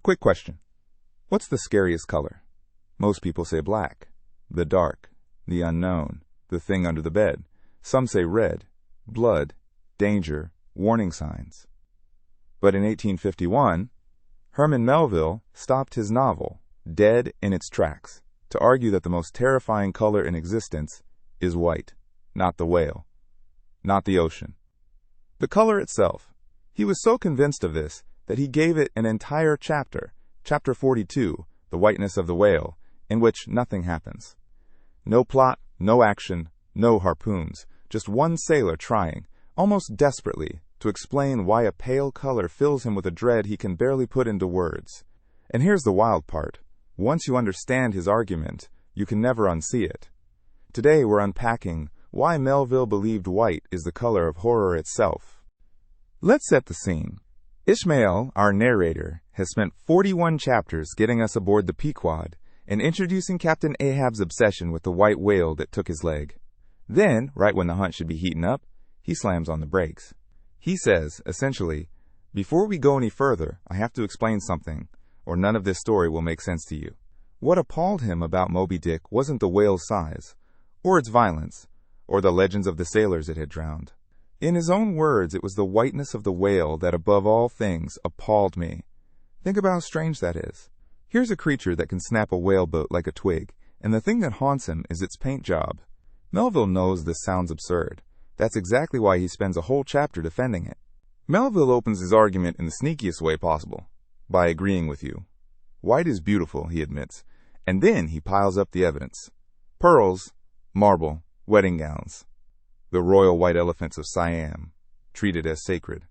Quick question. What's the scariest color? Most people say black, the dark, the unknown, the thing under the bed. Some say red, blood, danger, warning signs. But in 1851, Herman Melville stopped his novel, dead in its tracks, to argue that the most terrifying color in existence is white, not the whale, not the ocean. The color itself. He was so convinced of this that he gave it an entire chapter, chapter 42, The Whiteness of the Whale, in which nothing happens. No plot, no action, no harpoons, just one sailor trying, almost desperately, to explain why a pale color fills him with a dread he can barely put into words. And here's the wild part. Once you understand his argument, you can never unsee it. Today we're unpacking why Melville believed white is the color of horror itself. Let's set the scene. Ishmael, our narrator, has spent 41 chapters getting us aboard the Pequod and introducing Captain Ahab's obsession with the white whale that took his leg. Then, right when the hunt should be heating up, he slams on the brakes. He says, essentially, before we go any further, I have to explain something, or none of this story will make sense to you. What appalled him about Moby-Dick wasn't the whale's size, or its violence, or the legends of the sailors it had drowned. In his own words, it was the whiteness of the whale that above all things appalled me. Think about how strange that is. Here's a creature that can snap a whaleboat like a twig, and the thing that haunts him is its paint job. Melville knows this sounds absurd. That's exactly why he spends a whole chapter defending it. Melville opens his argument in the sneakiest way possible, by agreeing with you. White is beautiful, he admits, and then he piles up the evidence. Pearls, marble, wedding gowns. The royal white elephants of Siam, treated as sacred.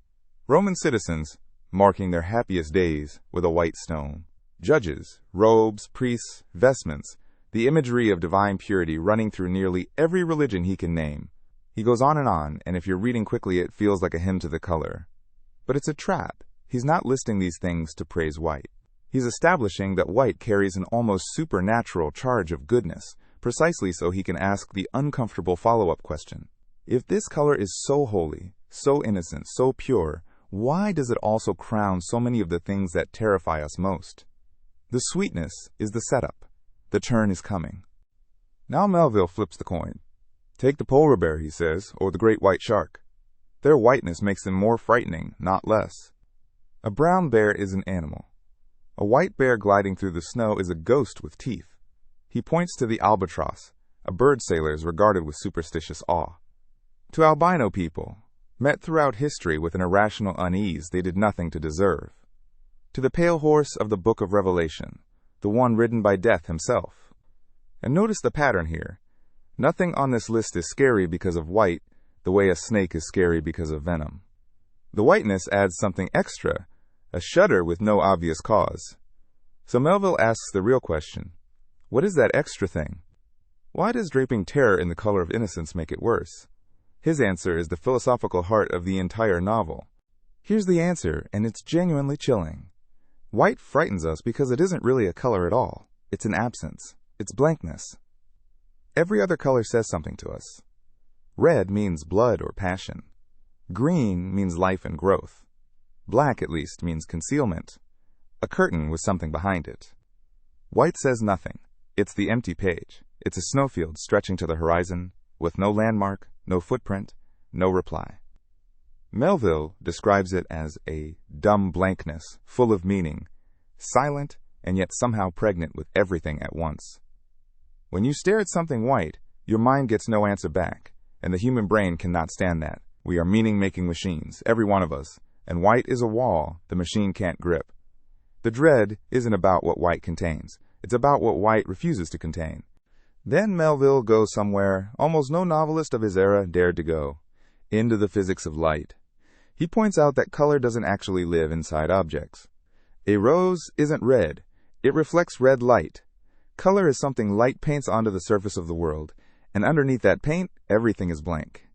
Roman citizens, marking their happiest days with a white stone. Judges, robes, priests, vestments, the imagery of divine purity running through nearly every religion he can name. He goes on, and if you're reading quickly, it feels like a hymn to the color. But it's a trap. He's not listing these things to praise white. He's establishing that white carries an almost supernatural charge of goodness, precisely so he can ask the uncomfortable follow-up question. If this color is so holy, so innocent, so pure, why does it also crown so many of the things that terrify us most? The sweetness is the setup. The turn is coming. Now Melville flips the coin. Take the polar bear, he says, or the great white shark. Their whiteness makes them more frightening, not less. A brown bear is an animal. A white bear gliding through the snow is a ghost with teeth. He points to the albatross, a bird sailors regarded with superstitious awe. To albino people, met throughout history with an irrational unease they did nothing to deserve. To the pale horse of the Book of Revelation, the one ridden by Death himself. And notice the pattern here. Nothing on this list is scary because of white, the way a snake is scary because of venom. The whiteness adds something extra, a shudder with no obvious cause. So Melville asks the real question. What is that extra thing? Why does draping terror in the color of innocence make it worse? His answer is the philosophical heart of the entire novel. Here's the answer, and it's genuinely chilling. White frightens us because it isn't really a color at all. It's an absence. It's blankness. Every other color says something to us. Red means blood or passion. Green means life and growth. Black, at least, means concealment. A curtain with something behind it. White says nothing. It's the empty page. It's a snowfield stretching to the horizon, with no landmark, no footprint, no reply. Melville describes it as a dumb blankness, full of meaning, silent and yet somehow pregnant with everything at once. When you stare at something white, your mind gets no answer back, and the human brain cannot stand that. We are meaning-making machines, every one of us, and white is a wall the machine can't grip. The dread isn't about what white contains. It's about what white refuses to contain. Then Melville goes somewhere almost no novelist of his era dared to go, into the physics of light. He points out that color doesn't actually live inside objects. A rose isn't red. It reflects red light. Color is something light paints onto the surface of the world, and underneath that paint, everything is blank.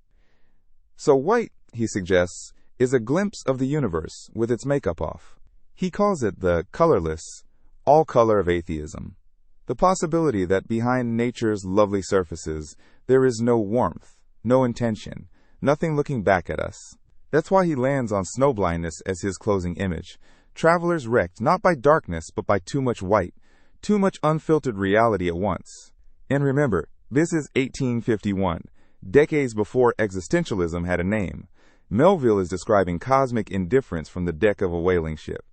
So white, he suggests, is a glimpse of the universe with its makeup off. He calls it the colorless, all color of atheism. The possibility that behind nature's lovely surfaces, there is no warmth, no intention, nothing looking back at us. That's why he lands on snowblindness as his closing image, travelers wrecked not by darkness but by too much white, too much unfiltered reality at once. And remember, this is 1851, decades before existentialism had a name. Melville is describing cosmic indifference from the deck of a whaling ship.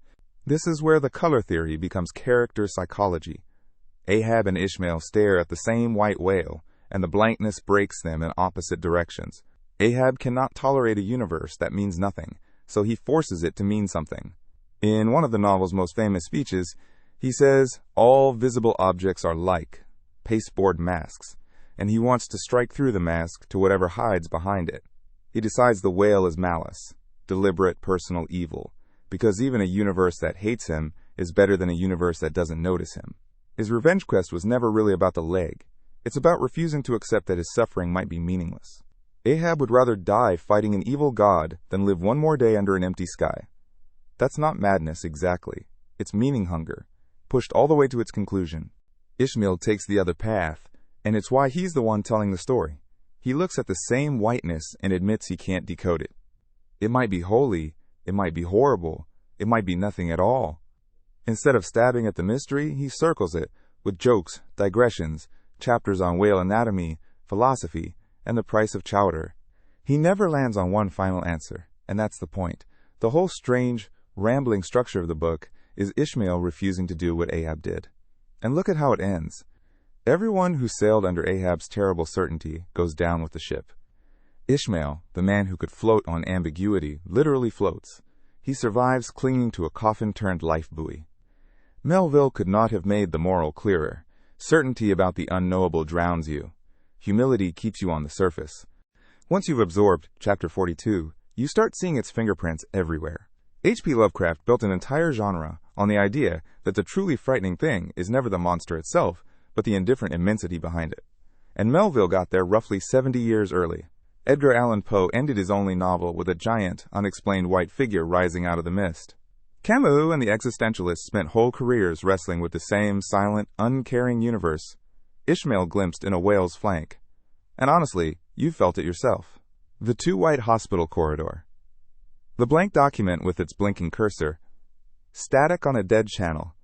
This is where the color theory becomes character psychology. Ahab and Ishmael stare at the same white whale, and the blankness breaks them in opposite directions. Ahab cannot tolerate a universe that means nothing, so he forces it to mean something. In one of the novel's most famous speeches, he says, "All visible objects are like pasteboard masks," and he wants to strike through the mask to whatever hides behind it. He decides the whale is malice, deliberate personal evil, because even a universe that hates him is better than a universe that doesn't notice him. His revenge quest was never really about the leg. It's about refusing to accept that his suffering might be meaningless. Ahab would rather die fighting an evil god than live one more day under an empty sky. That's not madness exactly. It's meaning hunger, pushed all the way to its conclusion. Ishmael takes the other path, and it's why he's the one telling the story. He looks at the same whiteness and admits he can't decode it. It might be holy, it might be horrible, it might be nothing at all. Instead of stabbing at the mystery, he circles it with jokes, digressions, chapters on whale anatomy, philosophy, and the price of chowder. He never lands on one final answer, and that's the point. The whole strange, rambling structure of the book is Ishmael refusing to do what Ahab did. And look at how it ends. Everyone who sailed under Ahab's terrible certainty goes down with the ship. Ishmael, the man who could float on ambiguity, literally floats. He survives clinging to a coffin-turned life buoy. Melville could not have made the moral clearer. Certainty about the unknowable drowns you. Humility keeps you on the surface. Once you've absorbed Chapter 42, you start seeing its fingerprints everywhere. H.P. Lovecraft built an entire genre on the idea that the truly frightening thing is never the monster itself, but the indifferent immensity behind it. And Melville got there roughly 70 years early. Edgar Allan Poe ended his only novel with a giant, unexplained white figure rising out of the mist. Camus and the existentialists spent whole careers wrestling with the same silent, uncaring universe. Ishmael glimpsed in a whale's flank. And honestly, you felt it yourself. The two-white hospital corridor. The blank document with its blinking cursor. Static on a dead channel.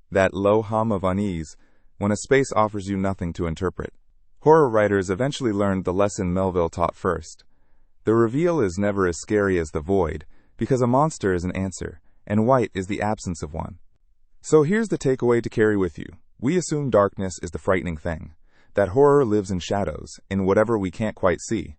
That low hum of unease when a space offers you nothing to interpret. Horror writers eventually learned the lesson Melville taught first. The reveal is never as scary as the void, because a monster is an answer, and white is the absence of one. So here's the takeaway to carry with you. We assume darkness is the frightening thing, that horror lives in shadows, in whatever we can't quite see.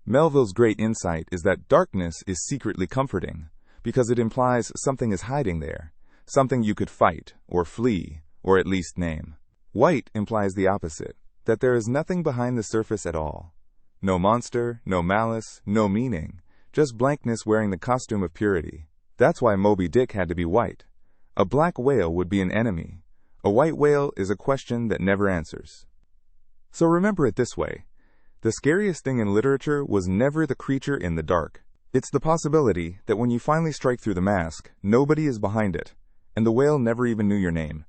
Melville's great insight is that darkness is secretly comforting, because it implies something is hiding there, something you could fight, or flee, or at least name. White implies the opposite, that there is nothing behind the surface at all. No monster, no malice, no meaning, just blankness wearing the costume of purity. That's why Moby-Dick had to be white. A black whale would be an enemy. A white whale is a question that never answers. So remember it this way. The scariest thing in literature was never the creature in the dark. It's the possibility that when you finally strike through the mask, nobody is behind it, and the whale never even knew your name.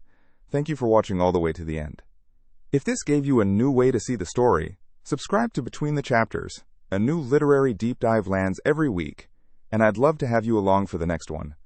Thank you for watching all the way to the end. If this gave you a new way to see the story, subscribe to Between the Chapters. A new literary deep dive lands every week, and I'd love to have you along for the next one.